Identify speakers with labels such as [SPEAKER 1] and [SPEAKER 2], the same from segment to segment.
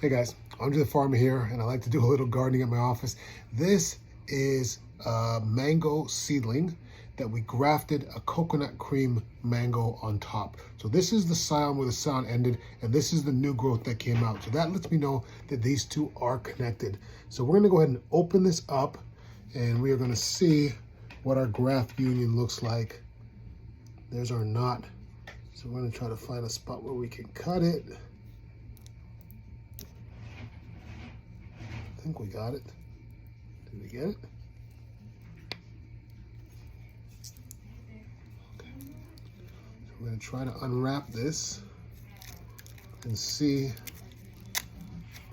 [SPEAKER 1] Hey guys, Andrethefarmer here, and I like to do a little gardening at my office. This is a mango seedling that we grafted a coconut cream mango on top. So this is the scion where the scion ended, and this is the new growth that came out. So that lets me know that these two are connected. So we're gonna go ahead and open this up, and we are gonna see what our graft union looks like. There's our knot. So we're gonna try to find a spot where we can cut it. I think we got it. Did we get it? Okay. So we're going to try to unwrap this and see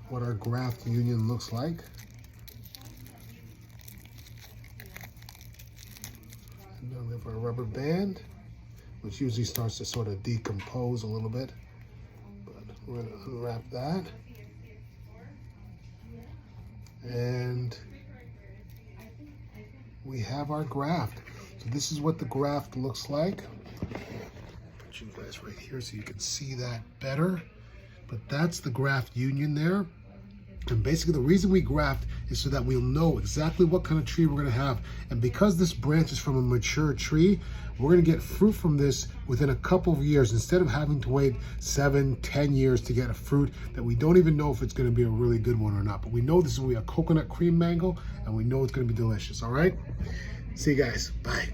[SPEAKER 1] what our graft union looks like. And then we have our rubber band, which usually starts to sort of decompose a little bit. But we're going to unwrap that. And we have our graft. So this is what the graft looks like. Put you guys right here so you can see that better. But that's the graft union there. And basically the reason we graft is so that we'll know exactly what kind of tree we're gonna have. And because this branch is from a mature tree, we're gonna get fruit from this within a couple of years instead of having to wait 7-10 years to get a fruit that we don't even know if it's gonna be a really good one or not. But we know this is gonna be a coconut cream mango, and we know it's gonna be delicious, all right? See you guys, bye.